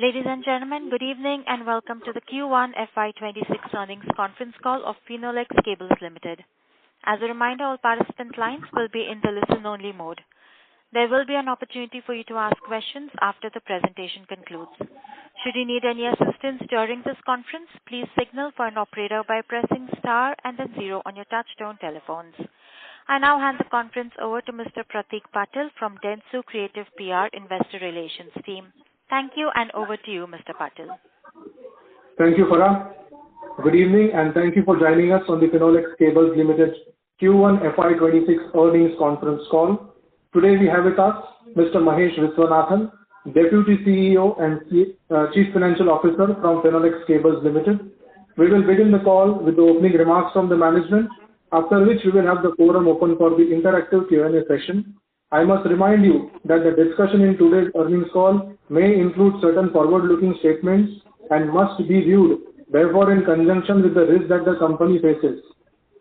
Ladies and gentlemen, good evening and welcome to the Q1 FY26 earnings conference call of Finolex Cables Limited. As a reminder, all participant lines will be in the listen-only mode. There will be an opportunity for you to ask questions after the presentation concludes. Should you need any assistance during this conference, please signal for an operator by pressing star and then 0 on your touch-tone telephones. I now hand the conference over to Mr. Pratik Patil from Dentsu Creative PR Investor Relations team. Thank you, and over to you, Mr. Patil. Thank you, Farah. Good evening, and thank you for joining us on the Finolex Cables Limited Q1 FY26 earnings conference call. Today we have with us Mr. Mahesh Viswanathan, Deputy CEO and Chief Financial Officer from Finolex Cables Limited. We will begin the call with the opening remarks from the management, after which we will have the forum open for the interactive Q&A session. I must remind you that the discussion in today's earnings call may include certain forward-looking statements and must be viewed, therefore, in conjunction with the risk that the company faces.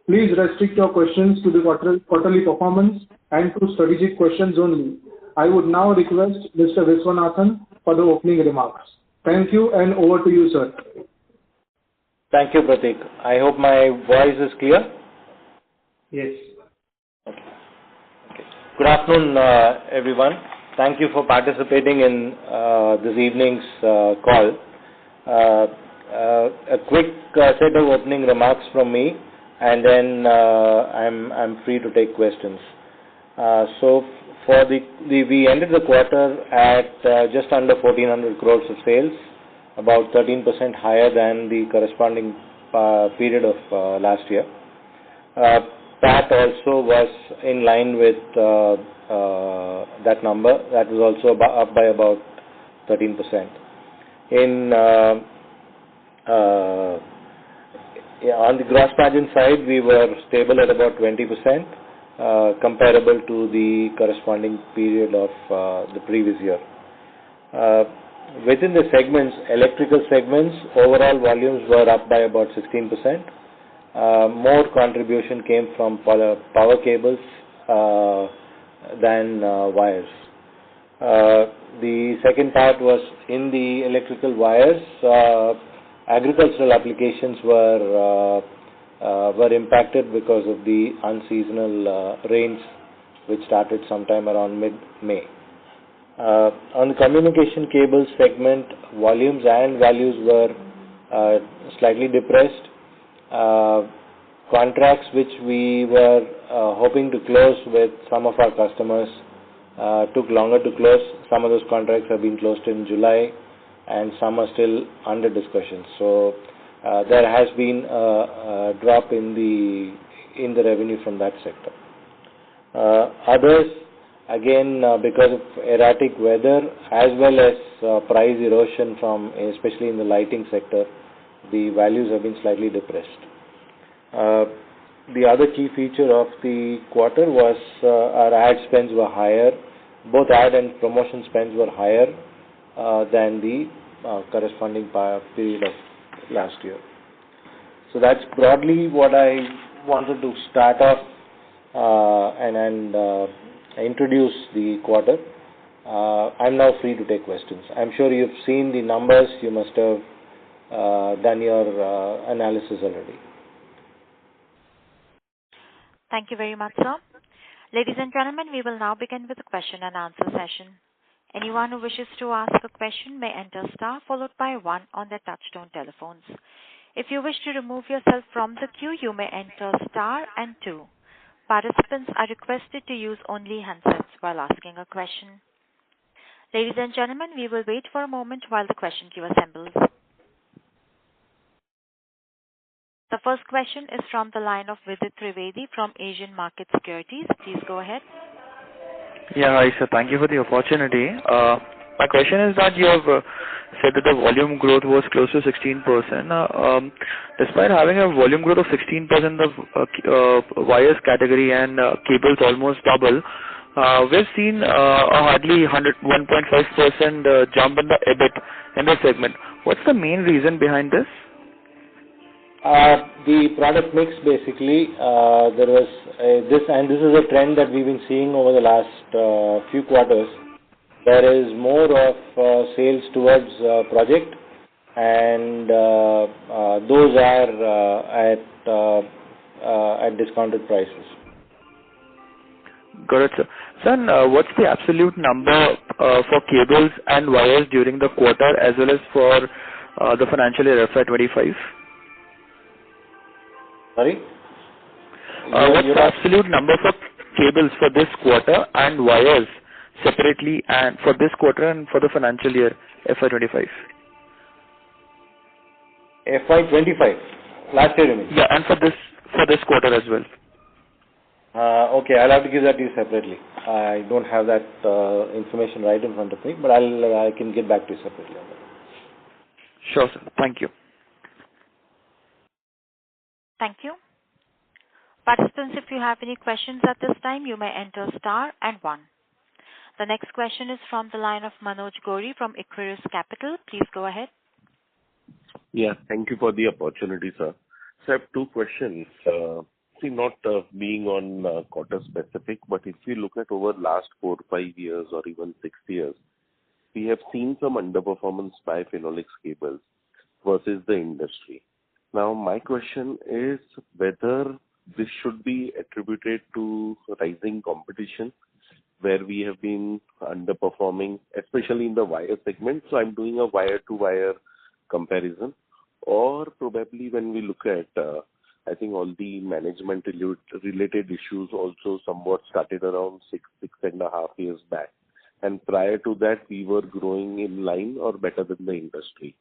Please restrict your questions to the quarterly performance and to strategic questions only. I would now request Mr. Viswanathan for the opening remarks. Thank you, and over to you, sir. Thank you, Pratik. I hope my voice is clear. Yes. Good afternoon, everyone. Thank you for participating in this evening's call. A quick set of opening remarks from me, and then I'm free to take questions. So we ended the quarter at just under 1,400 crores of sales, about 13% higher than the corresponding period of last year. That also was in line with that number. That was also up by about 13%. On the gross margin side, we were stable at about 20%, comparable to the corresponding period of the previous year. Within the segments, electrical segments, overall volumes were up by about 16%. More contribution came from power cables than wires. The second part was in the electrical wires. Agricultural applications were impacted because of the unseasonal rains, which started sometime around mid-May. On the communication cables segment, volumes and values were slightly depressed. Contracts which we were hoping to close with some of our customers took longer to close. Some of those contracts have been closed in July, and some are still under discussion. So there has been a drop in the revenue from that sector. Others, again, because of erratic weather as well as price erosion from, especially in the lighting sector, the values have been slightly depressed. The other key feature of the quarter was our ad spends were higher. Both ad and promotion spends were higher than the corresponding period of last year. So that's broadly what I wanted to start off and introduce the quarter. I'm now free to take questions. I'm sure you've seen the numbers. You must have done your analysis already. Thank you very much, sir. Ladies and gentlemen, we will now begin with the question and answer session. Anyone who wishes to ask a question may enter star followed by 1 on their touchtone telephones. If you wish to remove yourself from the queue, you may enter star and 2. Participants are requested to use only handsets while asking a question. Ladies and gentlemen, we will wait for a moment while the question queue assembles. The first question is from the line of Vidit Trivedi from Asian Market Securities. Please go ahead. Yeah, hi sir. Thank you for the opportunity. My question is that you have said that the volume growth was close to 16%. Despite having a volume growth of 16% of wires category and cables almost double, we've seen a hardly 1.5% jump in the EBIT in the segment. What's the main reason behind this? The product mix, basically, there was this is a trend that we've been seeing over the last few quarters, there is more of sales towards project, and those are at discounted prices. Got it, sir. Sir, what's the absolute number for cables and wires during the quarter as well as for the financial year FY25? Sorry? What's the absolute number for cables for this quarter and wires separately, and for this quarter and for the financial year FY25? FY25? Last year, you mean? Yeah, and for this quarter as well. Okay, I'll have to give that to you separately. I don't have that information right in front of me, but I can get back to you separately on that. Sure, sir. Thank you. Thank you. Participants, if you have any questions at this time, you may enter star and 1. The next question is from the line of Manoj Gori from Equirus Capital. Please go ahead. Yeah, thank you for the opportunity, sir. So I have two questions. Not being on quarter specific, but if you look at over last 4 or 5 years or even 6 years, we have seen some underperformance by Finolex Cables versus the industry. Now, my question is whether this should be attributed to rising competition, where we have been underperforming, especially in the wire segment. So I'm doing a wire-to-wire comparison. Or probably when we look at, I think all the management-related issues also somewhat started around 6.5 years back. And prior to that, we were growing in line or better than the industry.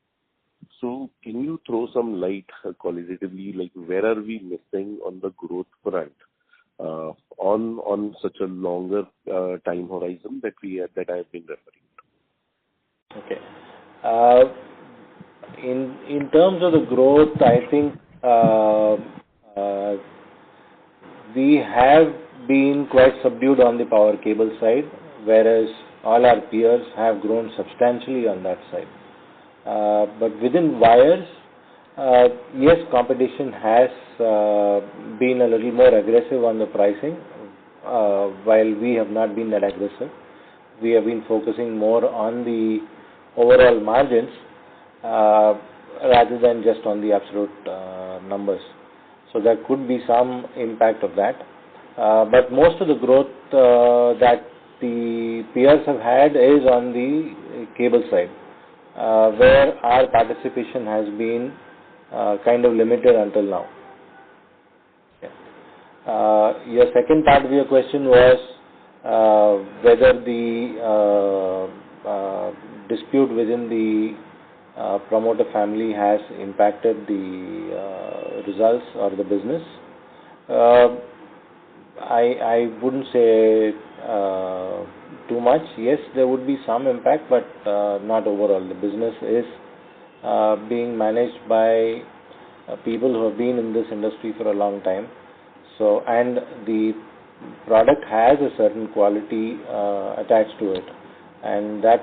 So can you throw some light qualitatively, like where are we missing on the growth front on such a longer time horizon that I have been referring to? Okay. In terms of the growth, I think we have been quite subdued on the power cable side, whereas all our peers have grown substantially on that side. But within wires, yes, competition has been a little more aggressive on the pricing, while we have not been that aggressive. We have been focusing more on the overall margins rather than just on the absolute numbers. So there could be some impact of that. But most of the growth that the peers have had is on the cable side, where our participation has been kind of limited until now. Yeah. Your second part of your question was whether the dispute within the promoter family has impacted the results or the business. I wouldn't say too much. Yes, there would be some impact, but not overall. The business is being managed by people who have been in this industry for a long time. So, and the product has a certain quality attached to it, and that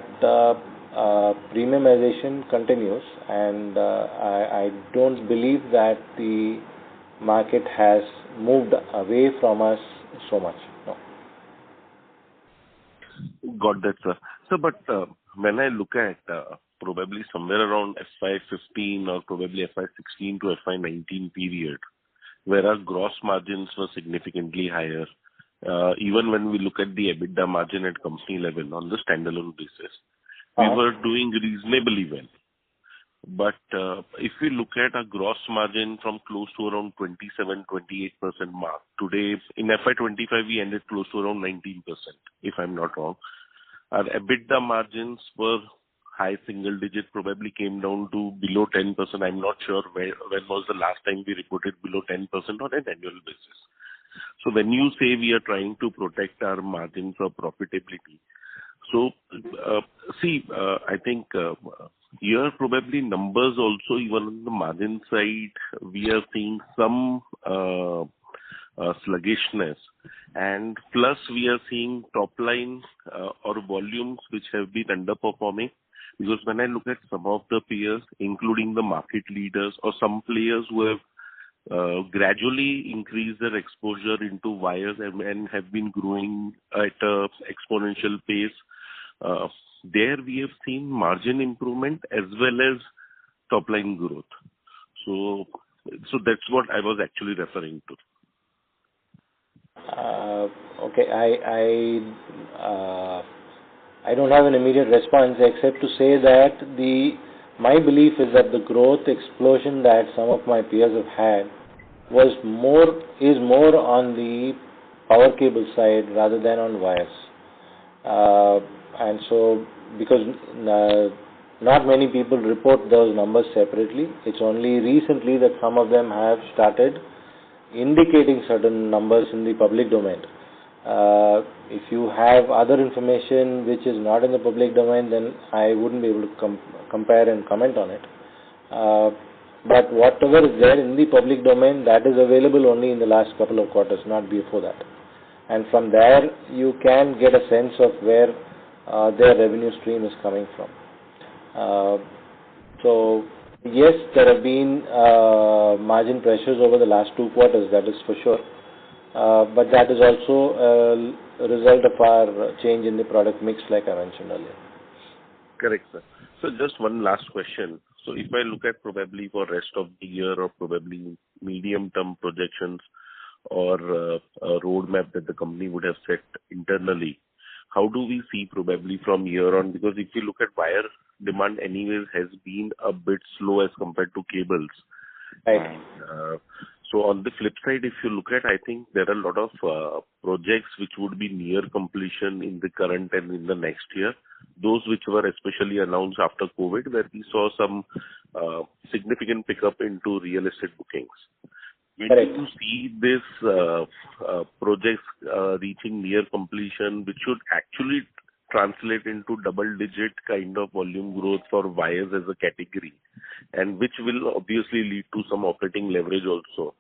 premiumization continues, and I don't believe that the market has moved away from us so much. No. Got that, sir. So, but when I look at probably somewhere around FY15 or probably FY16 to FY19 period, where our gross margins were significantly higher, even when we look at the EBITDA margin at company level on the standalone basis, we were doing reasonably well. But if we look at a gross margin from close to around 27-28% mark, today in FY25 we ended close to around 19%, if I'm not wrong. Our EBITDA margins were high single digit, probably came down to below 10%. I'm not sure when was the last time we reported below 10% on an annual basis. So when you say we are trying to protect our margins or profitability, so I think here probably numbers also, even on the margin side, we are seeing some sluggishness, and plus we are seeing top line or volumes which have been underperforming. Because when I look at some of the peers, including the market leaders or some players who have gradually increased their exposure into wires and have been growing at an exponential pace, there we have seen margin improvement as well as top line growth. So that's what I was actually referring to. Okay, I don't have an immediate response except to say that my belief is that the growth explosion that some of my peers have had is more on the power cable side rather than on wires. And so, because not many people report those numbers separately, it's only recently that some of them have started indicating certain numbers in the public domain. If you have other information which is not in the public domain, then I wouldn't be able to compare and comment on it. But whatever is there in the public domain, that is available only in the last couple of quarters, not before that. And from there, you can get a sense of where their revenue stream is coming from. So, yes, there have been margin pressures over the last 2 quarters, that is for sure. But that is also a result of our change in the product mix, like I mentioned earlier. Correct, sir. So just one last question. So if I look at probably for rest of the year or probably medium-term projections or a roadmap that the company would have set internally, how do we see probably from here on? Because if you look at wire demand anyways has been a bit slow as compared to cables. Right. So on the flip side, if you look at, I think there are a lot of projects which would be near completion in the current and in the next year. Those which were especially announced after COVID, where we saw some significant pickup into real estate bookings. When do you see this projects reaching near completion, which should actually translate into double-digit kind of volume growth for wires as a category, and which will obviously lead to some operating leverage also.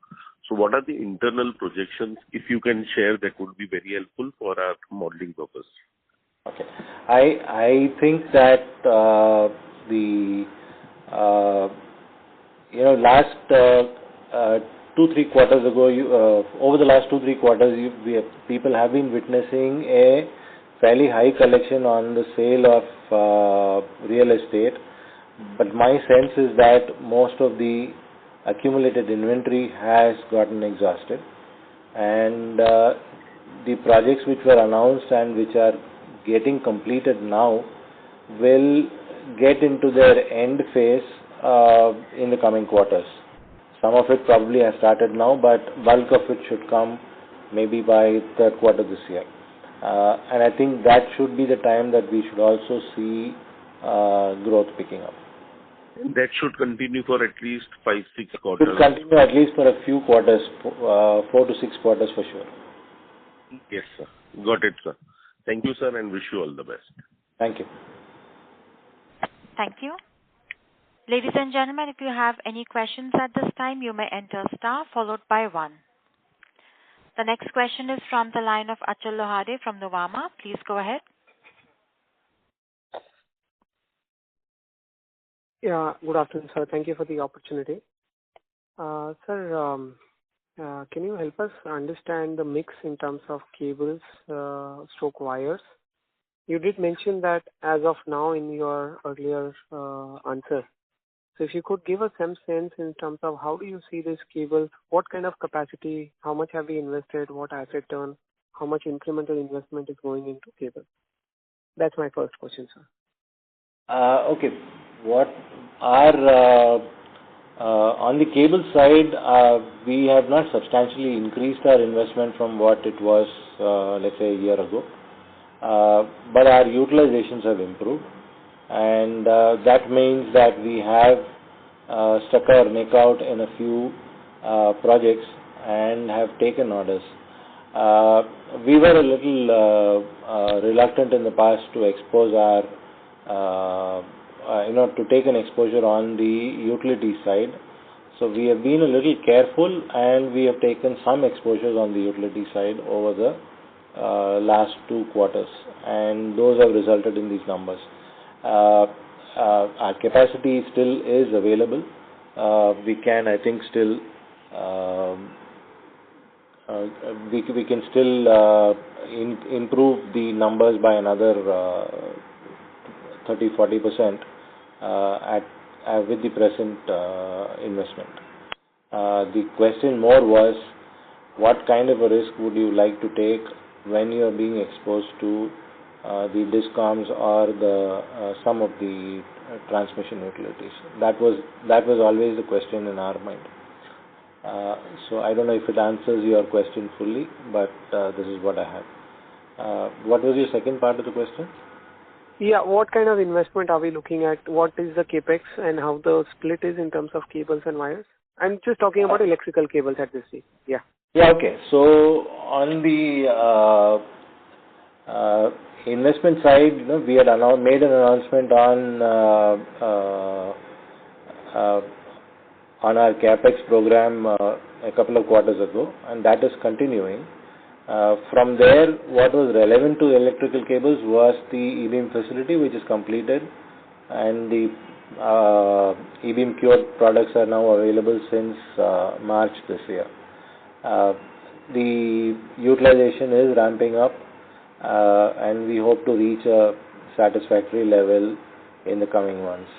So what are the internal projections? If you can share, that would be very helpful for our modeling purpose. Okay. I think that last 2-3 quarters ago, over the last 2-3 quarters, people have been witnessing a fairly high collection on the sale of real estate. But my sense is that most of the accumulated inventory has gotten exhausted, and the projects which were announced and which are getting completed now will get into their end phase in the coming quarters. Some of it probably has started now, but bulk of it should come maybe by third quarter this year. And I think that should be the time that we should also see growth picking up. That should continue for at least 5-6 quarters. Should continue at least for a few quarters, 4 to 6 quarters for sure. Yes, sir. Got it, sir. Thank you, sir, and wish you all the best. Thank you. Thank you. Ladies and gentlemen, if you have any questions at this time, you may enter star followed by 1. The next question is from the line of Achal Lohade from Nuvama. Please go ahead. Yeah, good afternoon, sir. Thank you for the opportunity. Sir, can you help us understand the mix in terms of cables, stroke wires? You did mention that as of now in your earlier answer. So if you could give us some sense in terms of how do you see these cables, what kind of capacity, how much have we invested, what asset turn, how much incremental investment is going into cables? That's my first question, sir. Okay. On the cable side, we have not substantially increased our investment from what it was, let's say, a year ago. But our utilizations have improved, and that means that we have stuck our neck out in a few projects and have taken orders. We were a little reluctant in the past to expose our to take an exposure on the utility side. So we have been a little careful, and we have taken some exposures on the utility side over the last 2 quarters, and those have resulted in these numbers. Our capacity still is available. We can, I think, still we can still improve the numbers by another 30-40% with the present investment. The question more was, what kind of a risk would you like to take when you are being exposed to the discoms or the some of the transmission utilities? That was always the question in our mind. So I don't know if it answers your question fully, but this is what I have. What was your second part of the question? Yeah, what kind of investment are we looking at? What is the capex and how the split is in terms of cables and wires? I'm just talking about electrical cables at this stage. Yeah. Yeah, okay. So on the investment side, we had made an announcement on our capex program a couple of quarters ago, and that is continuing. From there, what was relevant to electrical cables was the E-beam facility, which is completed, and the E-beam cured products are now available since March this year. The utilization is ramping up, and we hope to reach a satisfactory level in the coming months.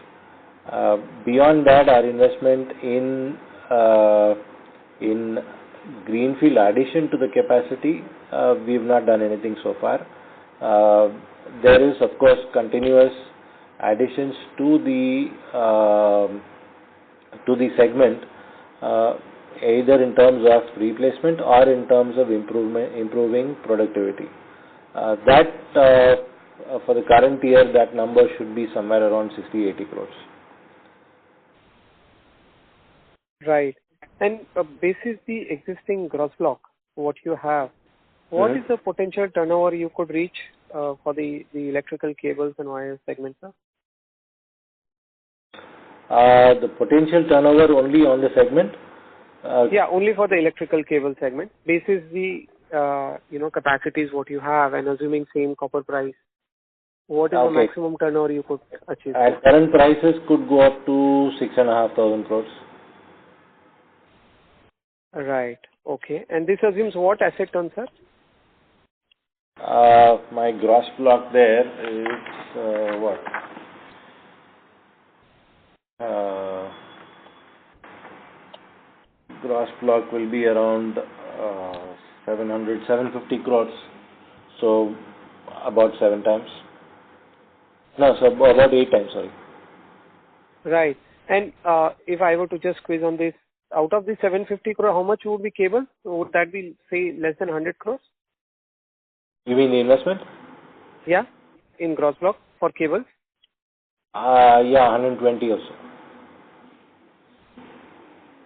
Beyond that, our investment in greenfield addition to the capacity, we've not done anything so far. There is, of course, continuous additions to the segment, either in terms of replacement or in terms of improving productivity. For the current year, that number should be somewhere around 60-80 crores. Right. And basis the existing gross block, what you have, what is the potential turnover you could reach for the electrical cables and wires segment, sir? The potential turnover only on the segment? Yeah, only for the electrical cable segment. Basis the capacities what you have, and assuming same copper price, what is the maximum turnover you could achieve? At current prices, could go up to 6,500 crores. Right. Okay. And this assumes what asset turn, sir? My gross block there is what? Gross block will be around 750 crores. So about 7 times. No, so about 8 times, sorry. Right. And if I were to just quiz on this, out of the 750 crore, how much would be cables? Would that be, say, less than 100 crores? You mean the investment? Yeah, in gross block for cables? Yeah, 120 or so.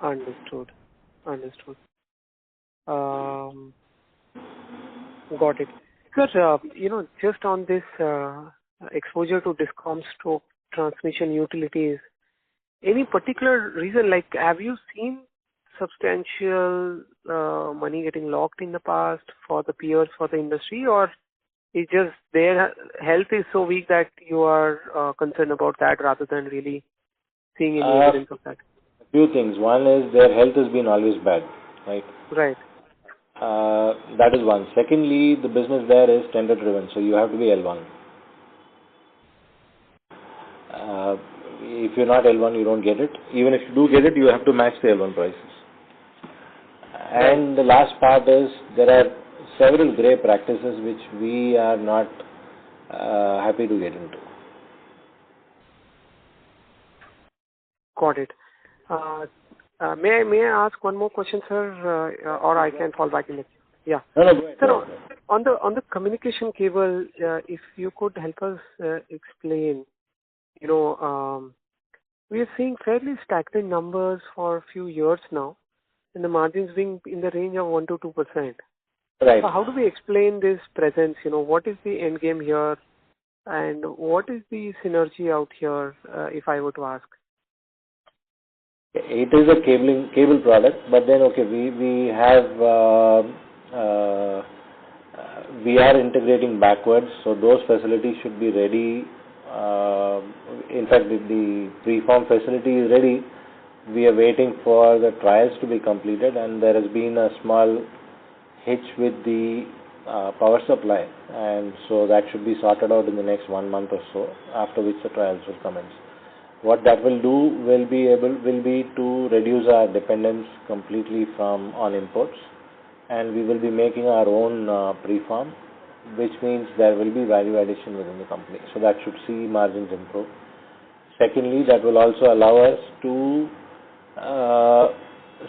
Understood. Got it. Sir, just on this exposure to discom stroke transmission utilities, any particular reason, like have you seen substantial money getting locked in the past for the peers, for the industry, or it's just their health is so weak that you are concerned about that rather than really seeing any evidence of that? A few things. One is their health has been always bad, right? Right. That is one. Secondly, the business there is tender driven, so you have to be L1. If you're not L1, you don't get it. Even if you do get it, you have to match the L1 prices. And the last part is there are several grey practices which we are not happy to get into. Got it. May I ask one more question, sir, or I can fall back in the queue? Yeah. No, go ahead. Sir, on the communication cable, if you could help us explain, we are seeing fairly stagnant numbers for a few years now, and the margins being in the range of 1 to 2%. Right. So how do we explain this presence? What is the end game here, and what is the synergy out here, if I were to ask? It is a cable product, but then we are integrating backwards, so those facilities should be ready. In fact, the preform facility is ready. We are waiting for the trials to be completed, and there has been a small hitch with the power supply, and so that should be sorted out in the next 1 month or so, after which the trials will commence. What that will do will be to reduce our dependence completely on imports, and we will be making our own preform, which means there will be value addition within the company. So that should see margins improve. Secondly, that will also allow us to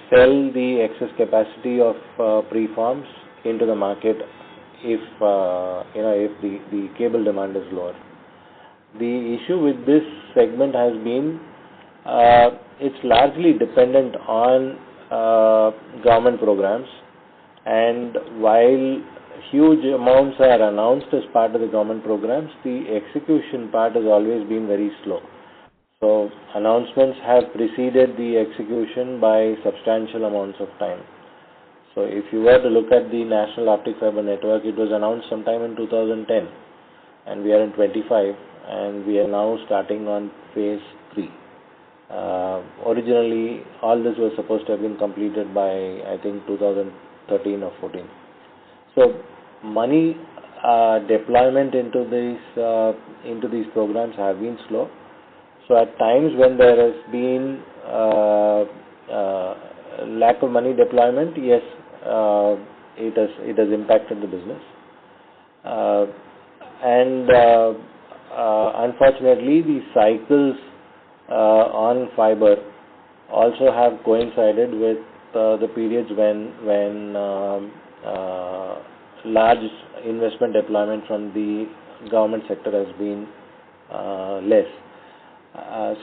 sell the excess capacity of preforms into the market if the cable demand is lower. The issue with this segment has been it's largely dependent on government programs, and while huge amounts are announced as part of the government programs, the execution part has always been very slow. So announcements have preceded the execution by substantial amounts of time. So if you were to look at the National Optic Fiber Network, it was announced sometime in 2010, and we are in 25, and we are now starting on phase 3. Originally, all this was supposed to have been completed by, I think, 2013 or 14. So money deployment into these programs have been slow. So at times when there has been lack of money deployment, yes, it has impacted the business, and unfortunately the cycles on fiber also have coincided with the periods when large investment deployment from the government sector has been less.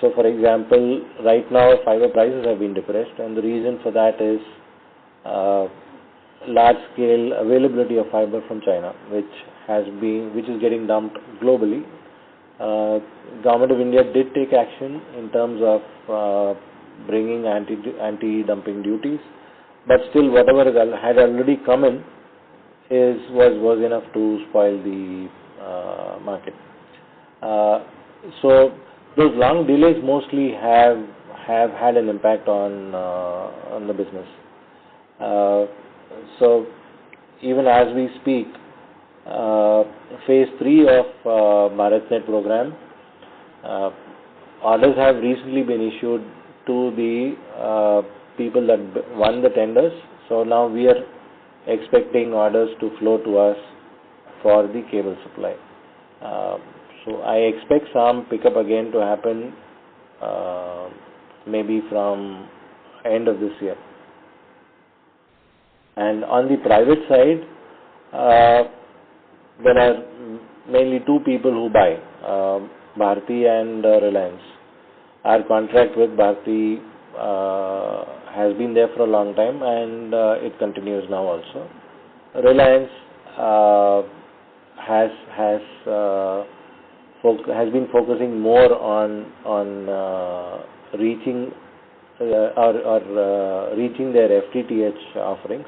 So for example, right now fiber prices have been depressed, and the reason for that is large scale availability of fiber from China, which is getting dumped globally. Government of India did take action in terms of bringing anti-dumping duties, but still whatever had already come in was enough to spoil the market. So those long delays mostly have had an impact on the business. So even as we speak, phase 3 of BharatNet program, orders have recently been issued to the people that won the tenders. So now we are expecting orders to flow to us for the cable supply. So I expect some pickup again to happen maybe from end of this year. And on the private side, there are mainly two people who buy, Bharti and Reliance. Our contract with Bharti has been there for a long time, and it continues now also. Reliance has been focusing more on reaching reaching their FTTH offerings,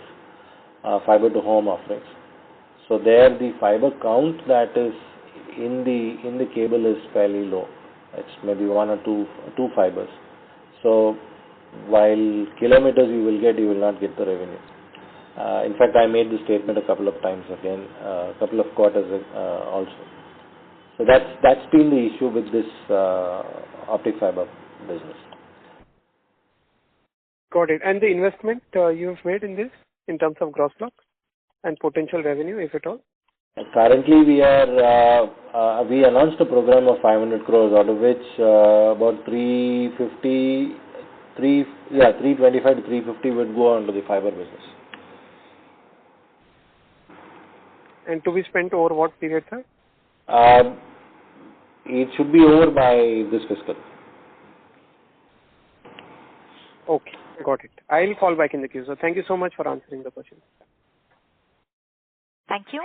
fiber to home offerings. So there the fiber count that is in the cable is fairly low. It's maybe one or two fibers. So while kilometers you will not get the revenue. In fact, I made this statement a couple of times again, a couple of quarters also. So that's been the issue with this optic fiber business. Got it. And the investment you've made in this, in terms of gross block and potential revenue, if at all? Currently, we announced a program of 500 crores, out of which about 325 to 350 would go on to the fiber business. And to be spent over what period, sir? It should be over by this fiscal. Okay, got it. I'll fall back in the queue. So thank you so much for answering the question. Thank you.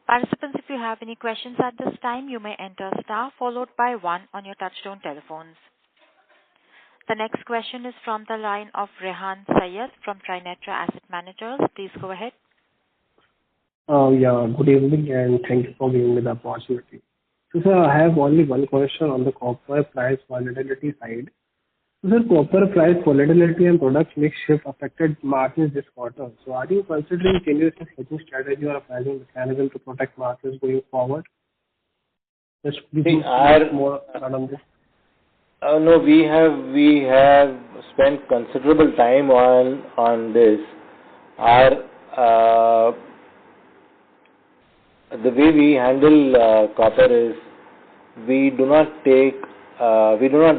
Participants, if you have any questions at this time, you may enter star followed by 1 on your touchtone telephones. The next question is from the line of Rehan Syed from Trinetra Asset Managers. Please go ahead. Yeah, good evening and thank you for giving me the opportunity. So, sir, I have only one question on the copper price volatility side. Sir, copper price volatility and product mix shift affected margins this quarter. So are you considering changes in hedging strategy or a pricing mechanism to protect margins going forward? Just more on this. No, we have spent considerable time on this. Our the way we handle copper is we do not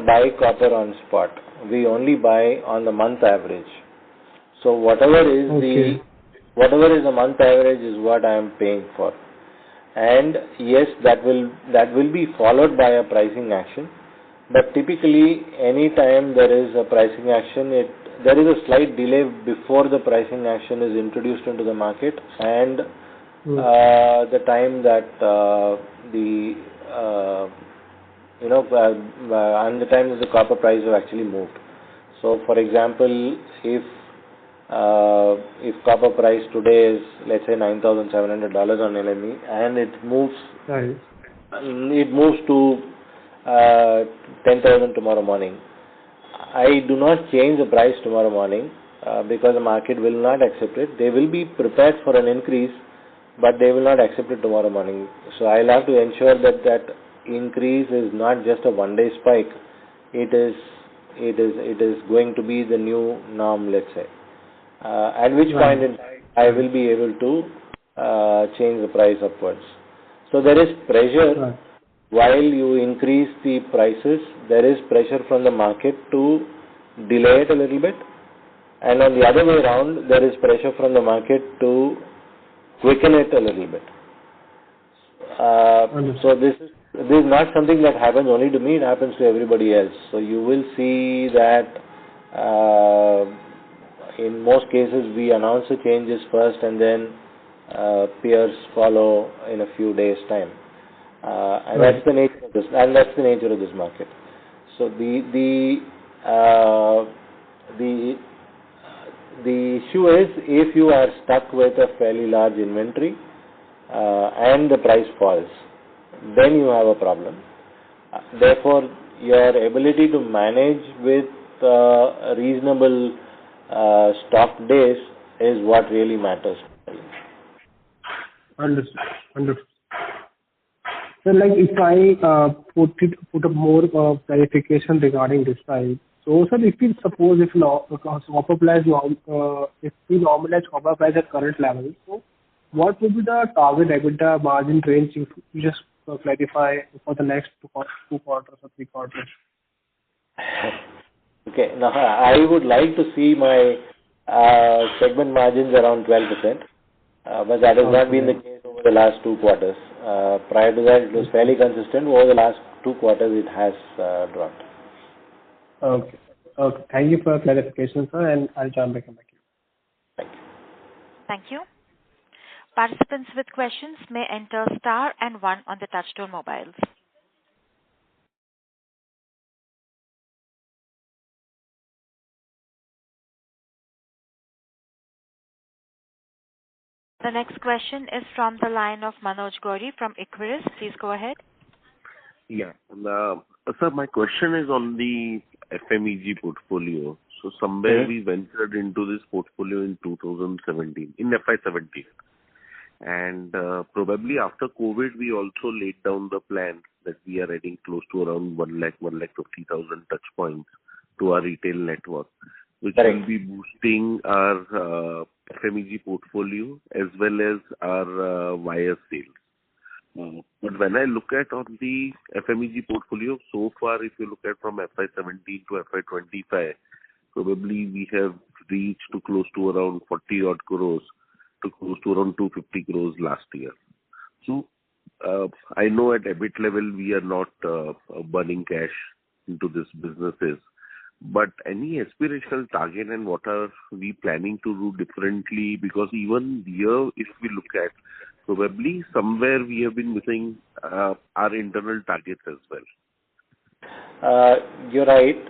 buy copper on spot. We only buy on the month average. So whatever is the month average is what I am paying for. And yes, that will be followed by a pricing action. But typically, any time there is a pricing action, there is a slight delay before the pricing action is introduced into the market and the time that and the time that the copper price have actually moved. So, for example, if copper price today is, let's say, $9,700 on LME, and it moves to 10,000 tomorrow morning, I do not change the price tomorrow morning because the market will not accept it. They will be prepared for an increase, but they will not accept it tomorrow morning. So I'll have to ensure that increase is not just a one-day spike. It is going to be the new norm, let's say. At which point in time I will be able to change the price upwards. So there is pressure. While you increase the prices, there is pressure from the market to delay it a little bit. And on the other way around, there is pressure from the market to quicken it a little bit. So this is not something that happens only to me, it happens to everybody else. So you will see that in most cases we announce the changes first and then peers follow in a few days' time. And that's the nature of this, market. So the issue is, if you are stuck with a fairly large inventory and the price falls, then you have a problem. Therefore, your ability to manage with reasonable stock days is what really matters. Understood. So, like, if I put up more clarification regarding this side. So, sir, if we suppose copper price, if we normalize copper price at current level, so what would be the target EBITDA margin range if you just clarify for the next two quarters or 3 quarters? Okay. Now, I would like to see my segment margins around 12%, but that has not been the case over the last 2 quarters. Prior to that, it was fairly consistent. Over the last 2 quarters, it has dropped. Okay. Thank you for clarification, sir, and I'll join back in the queue. Thank you. Thank you. Participants with questions may enter star and 1 on the touchtone mobiles. The next question is from the line of Manoj Gauri from Equirus. Please go ahead. Yeah. Sir, my question is on the FMEG portfolio. So somewhere we ventured into this portfolio in 2017, in FY17. And probably after COVID, we also laid down the plan that we are adding close to around 150,000 touch points to our retail network, which will be boosting our FMEG portfolio as well as our wire sales. But when I look at on the FMEG portfolio, so far, if you look at from FY17 to FY25, probably we have reached to close to around 40 odd crores to close to around 250 crores last year. So I know at EBIT level we are not burning cash into this businesses, but any aspirational target and what are we planning to do differently? Because even here, if we look at, probably somewhere we have been missing our internal targets as well. You're right.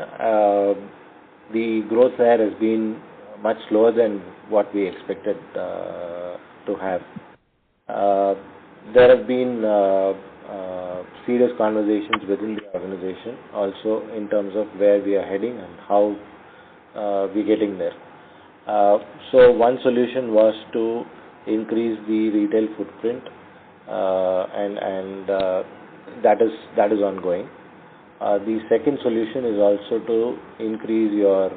The growth there has been much lower than what we expected to have. There have been serious conversations within the organization, also in terms of where we are heading and how we're getting there. So one solution was to increase the retail footprint, and that is ongoing. The second solution is also to increase your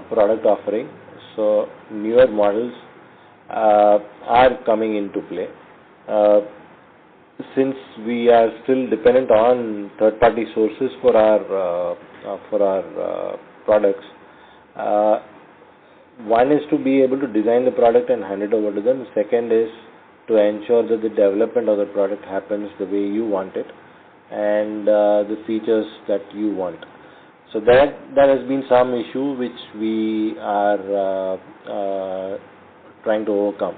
product offering. So newer models are coming into play. Since we are still dependent on third-party sources for our products, one is to be able to design the product and hand it over to them. The second is to ensure that the development of the product happens the way you want it and the features that you want. So that has been some issue which we are trying to overcome.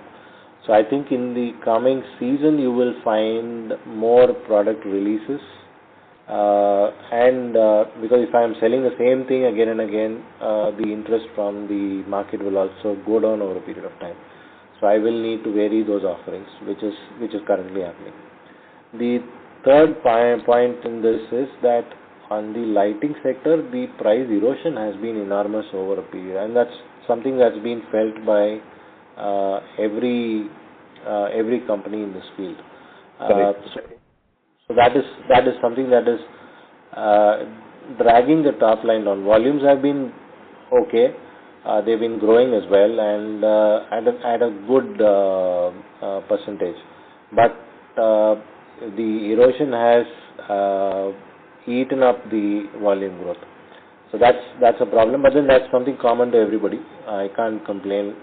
So I think in the coming season you will find more product releases, and because if I am selling the same thing again and again, the interest from the market will also go down over a period of time. So I will need to vary those offerings, which is currently happening. The third point in this is that on the lighting sector, the price erosion has been enormous over a period, and that's something that's been felt by every company in this field. So that is something that is dragging the top line down. Volumes have been okay; they've been growing as well, and at a good percentage. But the erosion has eaten up the volume growth. So that's a problem. But then that's something common to everybody. I can't complain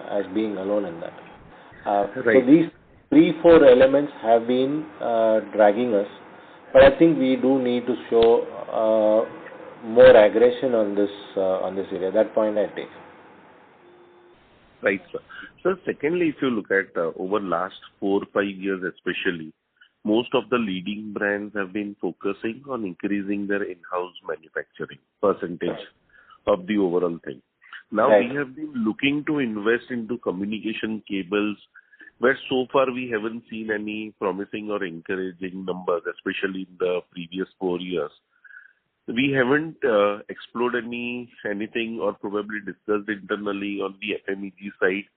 as being alone in that. Right. So these 3-4 elements have been dragging us, but I think we do need to show more aggression on this area. That point I take. Right, sir. So secondly, if you look at over last 4-5 years especially, most of the leading brands have been focusing on increasing their in-house manufacturing percentage of the overall thing. Now Right. we have been looking to invest into communication cables, where so far we haven't seen any promising or encouraging numbers, especially in the previous 4 years. We haven't explored anything or probably discussed internally on the FMEG side.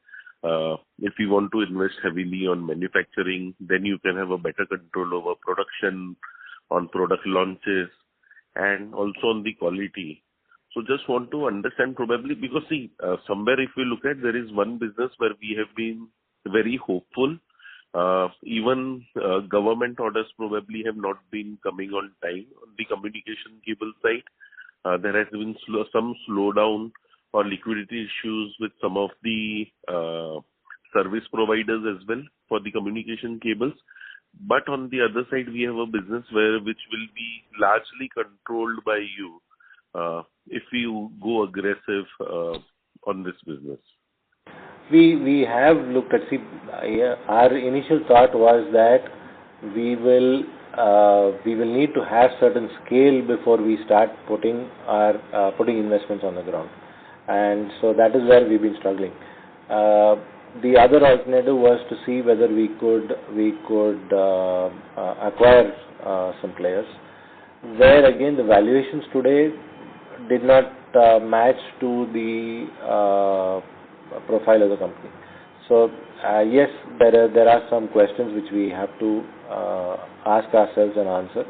If you want to invest heavily on manufacturing, then you can have a better control over production, on product launches, and also on the quality. So just want to understand probably, because see, somewhere if we look at, there is one business where we have been very hopeful. Even government orders probably have not been coming on time on the communication cable side. There has been some slowdown or liquidity issues with some of the service providers as well for the communication cables. But on the other side, we have a business which will be largely controlled by you if you go aggressive on this business. We have looked at, our initial thought was that we will need to have certain scale before we start putting investments on the ground, and so that is where we've been struggling. The other alternative was to see whether we could acquire some players, where again the valuations today did not match to the profile of the company. So yes, there are some questions which we have to ask ourselves and answer.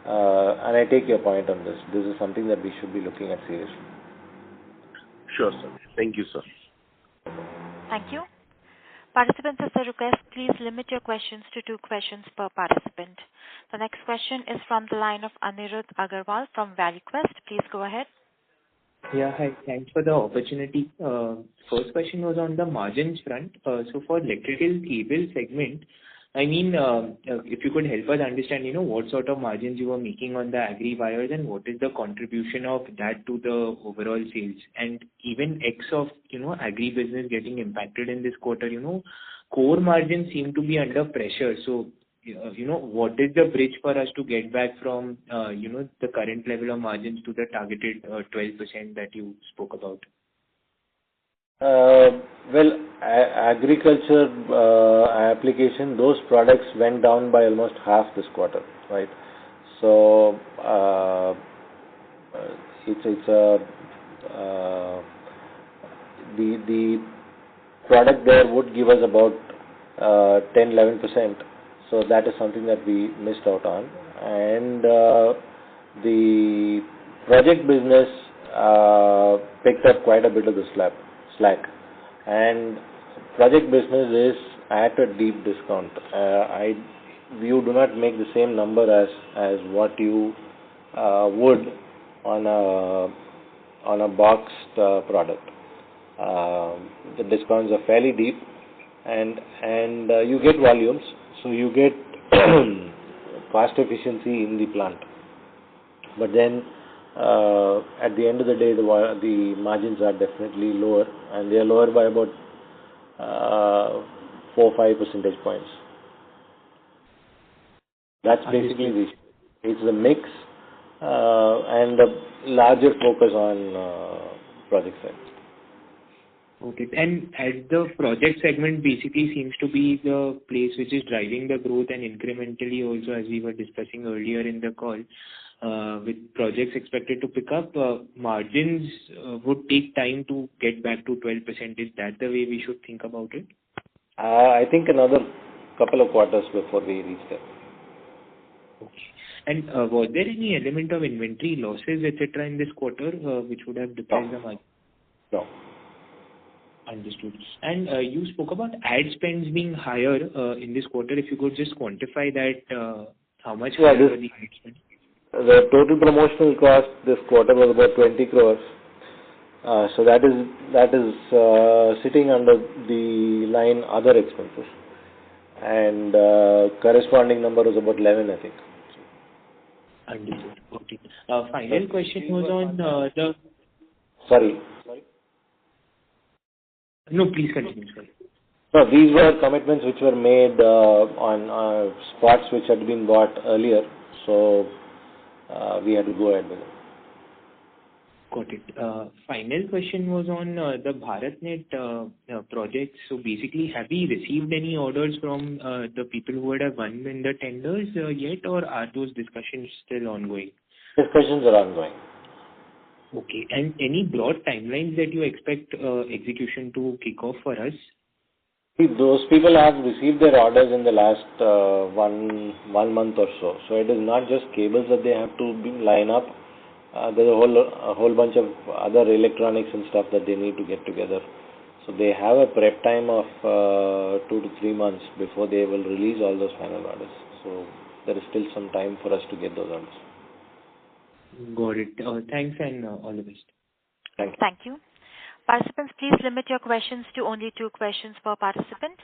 And I take your point on this. This is something that we should be looking at seriously. Sure, sir. Thank you, sir. Thank you. Participants, as a request, please limit your questions to 2 questions per participant. The next question is from the line of Anirudh Agarwal from ValueQuest. Please go ahead. Yeah, hi. Thanks for the opportunity. First question was on the margins front. So for electrical cable segment, I mean, if you could help us understand, what sort of margins you were making on the agri wires and what is the contribution of that to the overall sales. And even X of, agri business getting impacted in this quarter, core margins seem to be under pressure. So, what is the bridge for us to get back from, the current level of margins to the targeted 12% that you spoke about? Well, agriculture application, those products went down by almost half this quarter, right? So it's the product there would give us about 10-11%. So that is something that we missed out on. And the project business picked up quite a bit of the slack. And project business is at a deep discount. You do not make the same number as what you would on a boxed product. The discounts are fairly deep, and you get volumes, so you get cost efficiency in the plant. But then at the end of the day, the margins are definitely lower, and they are lower by about 4-5 percentage points. That's basically the issue. It's the mix and the larger focus on project side. Okay. And as the project segment basically seems to be the place which is driving the growth, and incrementally also, as we were discussing earlier in the call, with projects expected to pick up, margins would take time to get back to 12%. Is that the way we should think about it? I think another couple of quarters before we reach there. Okay. And was there any element of inventory losses, etc., in this quarter, which would have depressed the margin? No. Understood. And you spoke about ad spends being higher in this quarter. If you could just quantify that, how much higher were the ad spends? The total promotional cost this quarter was about 20 crores. So that is sitting under the line other expenses, and corresponding number was about 11, I think. Understood. Okay. Final question was on the. Sorry. No, please continue. Sorry. No, these were commitments which were made on spots which had been bought earlier, so we had to go ahead with it. Got it. Final question was on the BharatNet project. So basically, have we received any orders from the people who would have won in the tenders yet, or are those discussions still ongoing? Discussions are ongoing. Okay. And any broad timelines that you expect execution to kick off for us? See, those people have received their orders in the last one month or so. So it is not just cables that they have to line up. There's a whole bunch of other electronics and stuff that they need to get together. So they have a prep time of 2 to 3 months before they will release all those final orders. So there is still some time for us to get those orders. Got it. Thanks, and all the best. Thank you. Thank you. Participants, please limit your questions to only 2 questions per participant.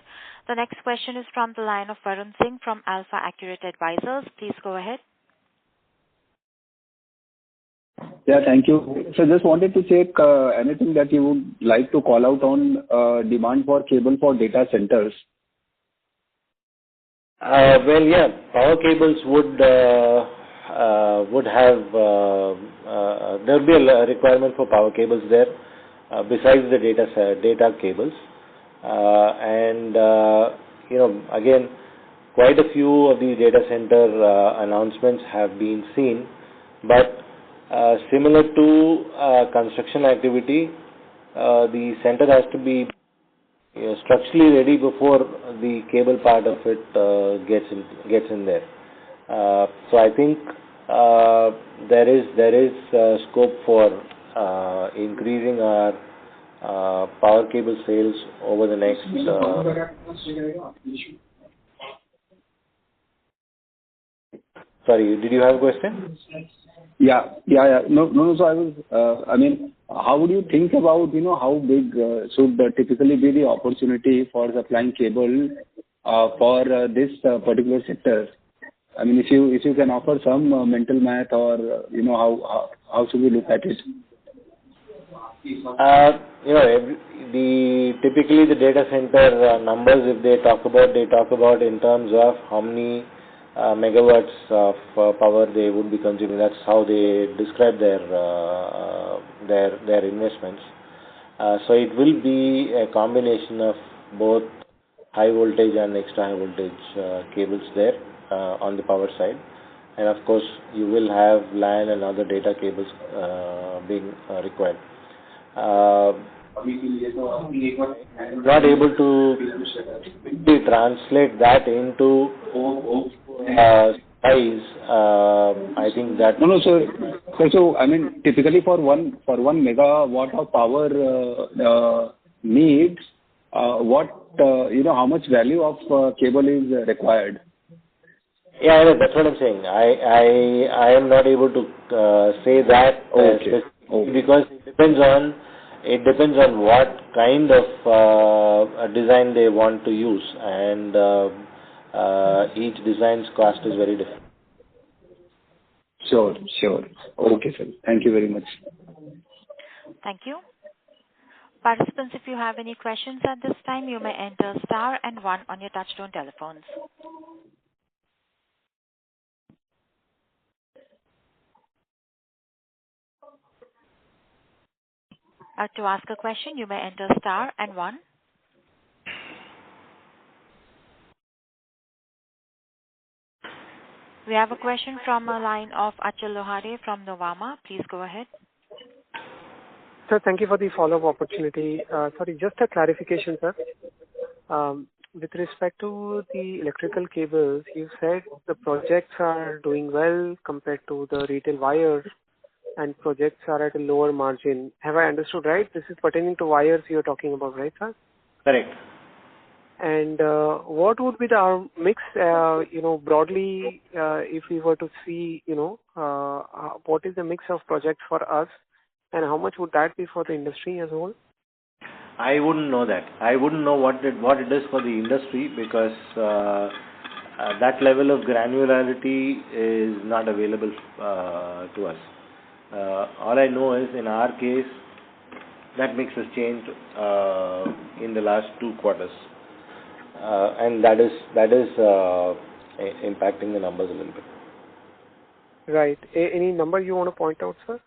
The next question is from the line of Varun Singh from Alpha Accurate Advisors. Please go ahead. Yeah, thank you. So just wanted to check anything that you would like to call out on demand for cable for data centers. Well, yeah, power cables would have there will be a requirement for power cables there besides the data cables, and again, quite a few of these data center announcements have been seen, but similar to construction activity, the center has to be structurally ready before the cable part of it gets in there. So I think there is scope for increasing our power cable sales over the next. Sorry, did you have a question? Yeah. No. So I was, how would you think about, how big should typically be the opportunity for supplying cable for this particular sector? I mean, if you can offer some mental math, or how should we look at it? Typically the data center numbers, if they talk about in terms of how many megawatts of power they would be consuming. That's how they describe their investments. So it will be a combination of both high voltage and extra high voltage cables there on the power side. And of course, you will have LAN and other data cables being required. I'm not able to translate that into size. I think that No, sir. So I mean, typically for one megawatt of power needs, what how much value of cable is required? Yeah, that's what I'm saying. I am not able to say that specifically because it depends on what kind of design they want to use, and each design's cost is very different. Sure. Okay, sir. Thank you very much. Thank you. Participants, if you have any questions at this time, you may enter star and 1 on your touchtone telephones. To ask a question, you may enter star and 1. We have a question from a line of Achal Lohade from Novama. Please go ahead. Sir, thank you for the follow-up opportunity. Sorry, just a clarification, sir. With respect to the electrical cables, you said the projects are doing well compared to the retail wires, and projects are at a lower margin. Have I understood right? This is pertaining to wires you're talking about, right, sir? Correct. And what would be the mix, broadly, if we were to see, what is the mix of projects for us, and how much would that be for the industry as a whole? I wouldn't know that. I wouldn't know what it is for the industry because that level of granularity is not available to us. All I know is in our case, that mix has changed in the last 2 quarters, and that is impacting the numbers a little bit. Right. Any number you want to point out, sir?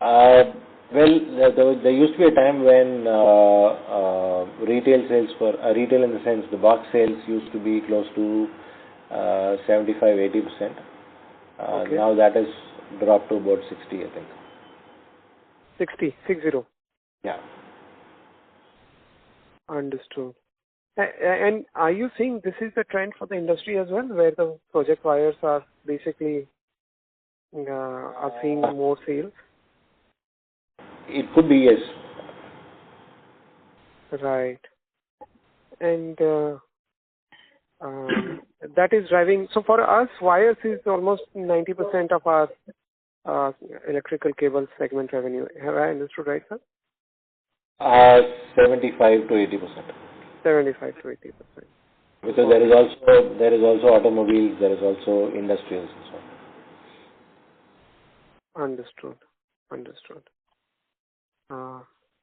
Well, there used to be a time when retail sales for retail in the sense the box sales used to be close to 75-80%. Okay. Now that has dropped to about 60, I think. 60. Yeah. Understood. And are you seeing this is the trend for the industry as well, where the project wires are basically are seeing more sales? It could be, yes. Right. And that is driving. So for us, wires is almost 90% of our electrical cable segment revenue. Have I understood right, sir? 75 to 80%. 75 to 80%. Because there is also automobiles, there is also industrials and so on. Understood.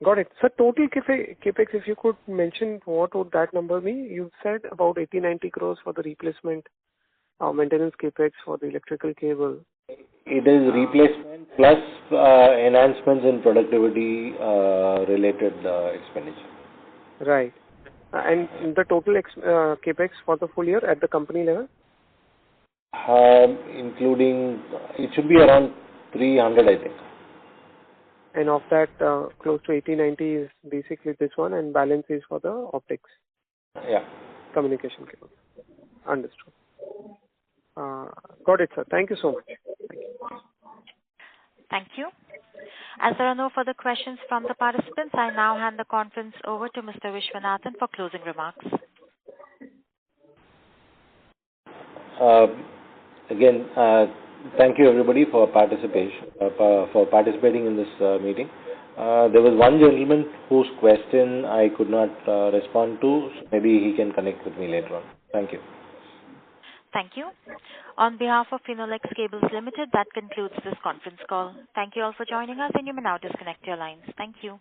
Got it. So total capex, if you could mention, what would that number be? You said about 80-90 crores for the replacement maintenance capex for the electrical cable. It is replacement plus enhancements in productivity related expenditure. Right. And the total capex for the full year at the company level? Including, it should be around 300, I think. And of that, close to 80-90 is basically this one, and balance is for the optics. Yeah. Communication cable. Understood. Got it, sir. Thank you so much. Thank you. As there are no further questions from the participants, I now hand the conference over to Mr. Vishwanathan for closing remarks. Again, thank you everybody for participating in this meeting. There was one gentleman whose question I could not respond to. So maybe he can connect with me later on. Thank you. Thank you. On behalf of Finolex Cables Limited, that concludes this conference call. Thank you all for joining us, and you may now disconnect your lines. Thank you.